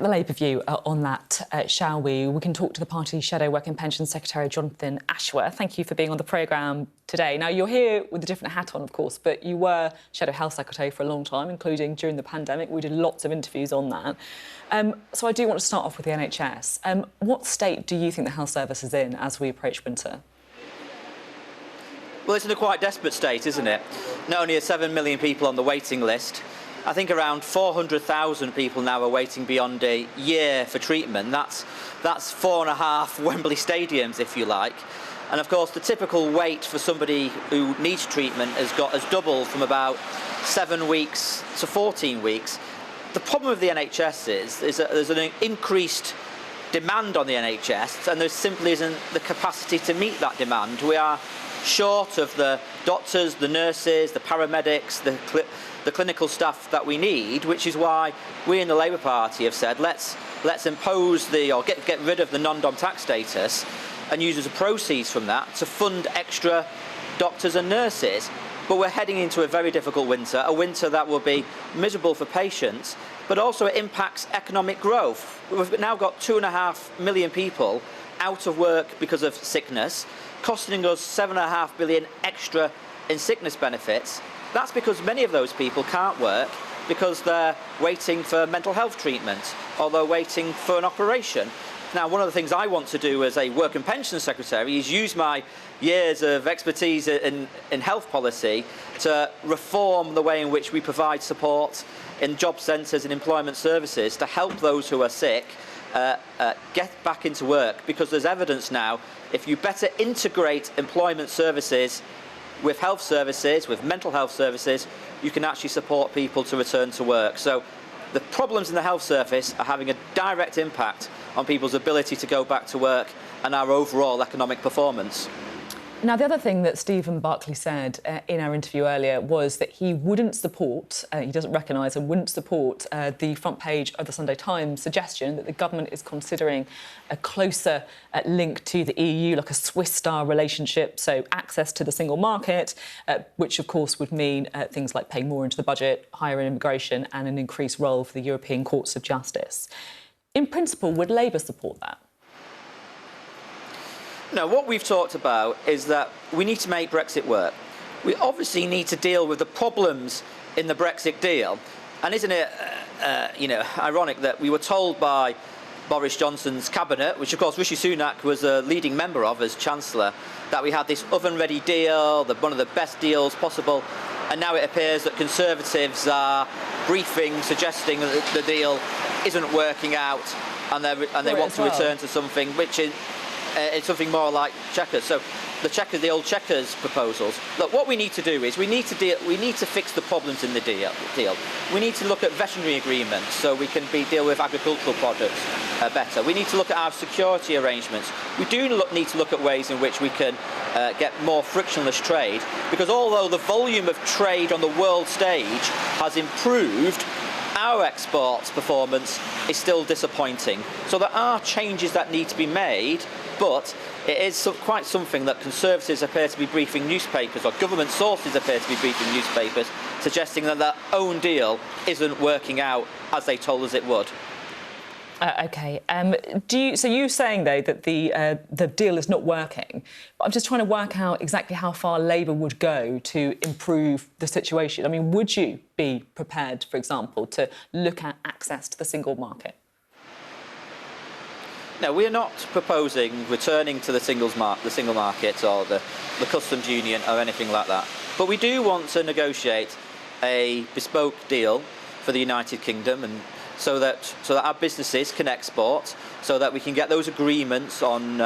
at the Labour view on that, shall we? We can talk to the party's Shadow Work and Pensions Secretary, Jonathan Ashworth. Thank you for being on the programme today. Now, you're here with a different hat on, of course, but you were Shadow Health Secretary for a long time, including during the pandemic. We did lots of interviews on that. So I do want to start off with the NHS. What state do you think the health service is in as we approach winter? Well, it's in a quite desperate state, isn't it? Not only are 7 million people on the waiting list, I think around 400,000 people now are waiting beyond a year for treatment. That's 4.5 Wembley stadiums, if you like. And of course, the typical wait for somebody who needs treatment has doubled from about 7 weeks to 14 weeks. The problem with the NHS is that there's an increased demand on the NHS, and there simply isn't the capacity to meet that demand. We are short of the doctors, the nurses, the paramedics, the clinical staff that we need, which is why we in the Labour Party have said let's impose get rid of the non-dom tax status and use as a proceeds from that to fund extra doctors and nurses. But we're heading into a very difficult winter, a winter that will be miserable for patients, but also it impacts economic growth. We've now got 2.5 million people out of work because of sickness, costing us £7.5 billion extra in sickness benefits. That's because many of those people can't work because they're waiting for mental health treatment or they're waiting for an operation. Now, one of the things I want to do as a Work and Pensions Secretary is use my years of expertise in health policy to reform the way in which we provide support in job centres and employment services to help those who are sick get back into work, because there's evidence now if you better integrate employment services with health services, with mental health services, you can actually support people to return to work. So the problems in the health service are having a direct impact on people's ability to go back to work and our overall economic performance. Now, the other thing that Stephen Barclay said in our interview earlier was that he wouldn't support, he doesn't recognise and wouldn't support the front page of the Sunday Times suggestion that the government is considering a closer link to the EU, like a Swiss-style relationship, so access to the single market, which of course would mean things like paying more into the budget, higher immigration and an increased role for the European Courts of Justice. In principle, would Labour support that? No, what we've talked about is that we need to make Brexit work. We obviously need to deal with the problems in the Brexit deal. And isn't it, ironic that we were told by Boris Johnson's cabinet, which of course Rishi Sunak was a leading member of as Chancellor, that we had this oven-ready deal, one of the best deals possible. And now it appears that Conservatives are briefing, suggesting that the deal isn't working out, and they want to return to something which is it's something more like Chequers. So the old Chequers proposals. Look, what we need to do is we need to fix the problems in the deal. We need to look at veterinary agreements so we can deal with agricultural products better. We need to look at our security arrangements. We do need to look at ways in which we can get more frictionless trade, because although the volume of trade on the world stage has improved, our exports performance is still disappointing. So there are changes that need to be made, but it is quite something that Conservatives appear to be briefing newspapers, or government sources appear to be briefing newspapers, suggesting that their own deal isn't working out as they told us it would. OK. So you're saying, though, that the deal is not working. But I'm just trying to work out exactly how far Labour would go to improve the situation. I mean, would you be prepared, for example, to look at access to the single market? No, we are not proposing returning to the single market or the customs union or anything like that. But we do want to negotiate a bespoke deal for the United Kingdom, and so that our businesses can export, so that we can get those agreements on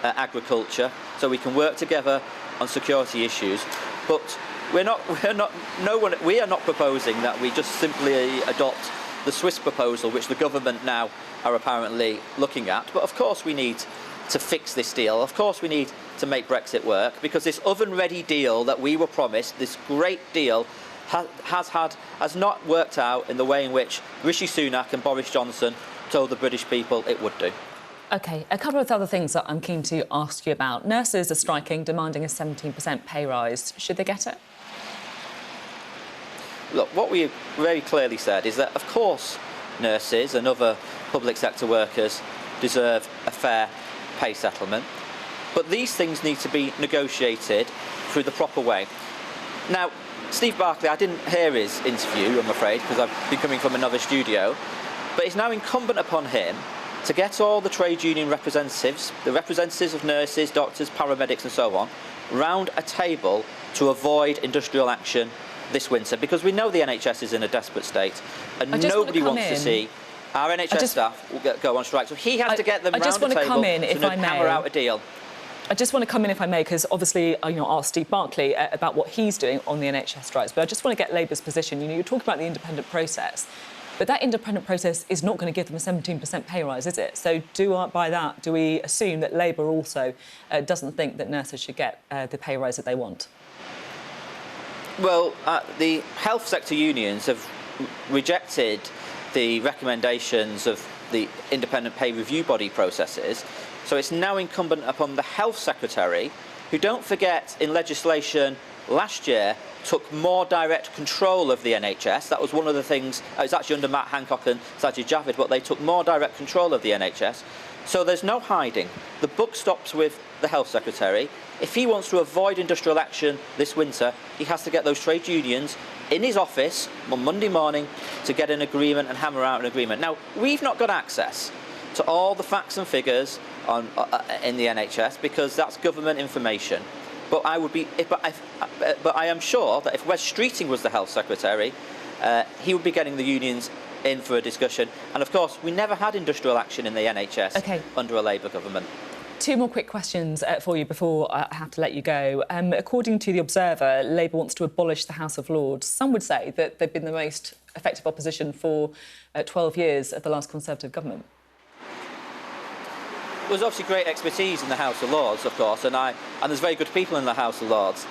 agriculture, so we can work together on security issues. But we are not proposing that we just simply adopt the Swiss proposal, which the government now are apparently looking at. But of course we need to fix this deal. Of course we need to make Brexit work, because this oven-ready deal that we were promised, this great deal, has not worked out in the way in which Rishi Sunak and Boris Johnson told the British people it would do. OK, a couple of other things that I'm keen to ask you about. Nurses are striking, demanding a 17% pay rise. Should they get it? Look, what we very clearly said is that, of course, nurses and other public sector workers deserve a fair pay settlement. But these things need to be negotiated through the proper way. Now, Steve Barclay, I didn't hear his interview, I'm afraid, because I've been coming from another studio, but it's now incumbent upon him to get all the trade union representatives, the representatives of nurses, doctors, paramedics and so on, round a table to avoid industrial action this winter, because we know the NHS is in a desperate state and nobody wants to see our NHS staff will go on strike. So he has to get them round the table to hammer out a deal. I just want to come in, if I may, because obviously, asked Steve Barclay about what he's doing on the NHS strikes, but I just want to get Labour's position. You're talking about the independent process, but that independent process is not going to give them a 17% pay rise, is it? So by that, do we assume that Labour also doesn't think that nurses should get the pay rise that they want? Well, the health sector unions have rejected the recommendations of the independent pay review body processes. So it's now incumbent upon the Health Secretary, who, don't forget, in legislation last year took more direct control of the NHS. That was one of the things, it was actually under Matt Hancock and Sajid Javid, but they took more direct control of the NHS. So there's no hiding. The buck stops with the Health Secretary. If he wants to avoid industrial action this winter, he has to get those trade unions in his office on Monday morning to get an agreement and hammer out an agreement. Now, we've not got access to all the facts and figures in the NHS because that's government information. But I am sure that if Wes Streeting was the Health Secretary, he would be getting the unions in for a discussion. And of course, we never had industrial action in the NHS under a Labour government. Two more quick questions for you before I have to let you go. According to The Observer, Labour wants to abolish the House of Lords. Some would say that they've been the most effective opposition for 12 years of the last Conservative government. There's obviously great expertise in the House of Lords, of course, and there's very good people in the House of Lords.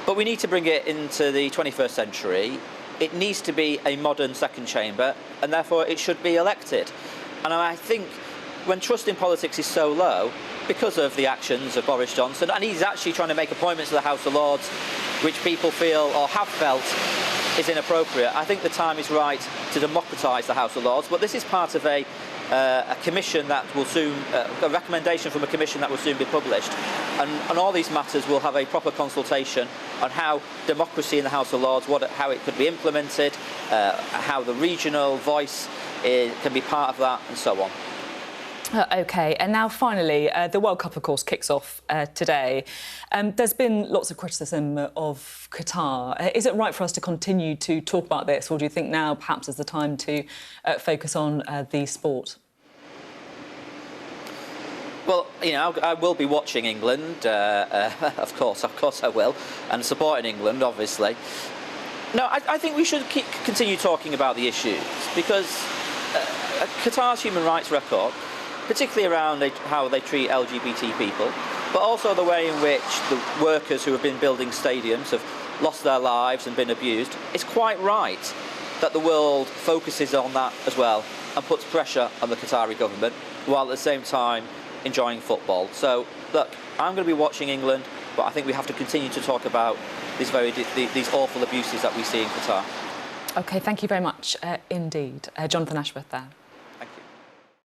But we need to bring it into the 21st century. It needs to be a modern second chamber, and therefore it should be elected. And I think when trust in politics is so low, because of the actions of Boris Johnson, and he's actually trying to make appointments to the House of Lords, which people feel or have felt is inappropriate, I think the time is right to democratise the House of Lords. But this is part of a commission that will soon, a recommendation from a commission that will soon be published. And all these matters will have a proper consultation on how democracy in the House of Lords, how it could be implemented, how the regional voice can be part of that, and so on. OK, and now finally, the World Cup, of course, kicks off today. There's been lots of criticism of Qatar. Is it right for us to continue to talk about this, or do you think now perhaps is the time to focus on the sport? Well, I will be watching England, of course I will, and supporting England, obviously. No, I think we should continue talking about the issues, because Qatar's human rights record, particularly around how they treat LGBT people, but also the way in which the workers who have been building stadiums have lost their lives and been abused, it's quite right that the world focuses on that as well and puts pressure on the Qatari government, while at the same time enjoying football. So, look, I'm going to be watching England, but I think we have to continue to talk about these awful abuses that we see in Qatar. OK, thank you very much indeed. Jonathan Ashworth there.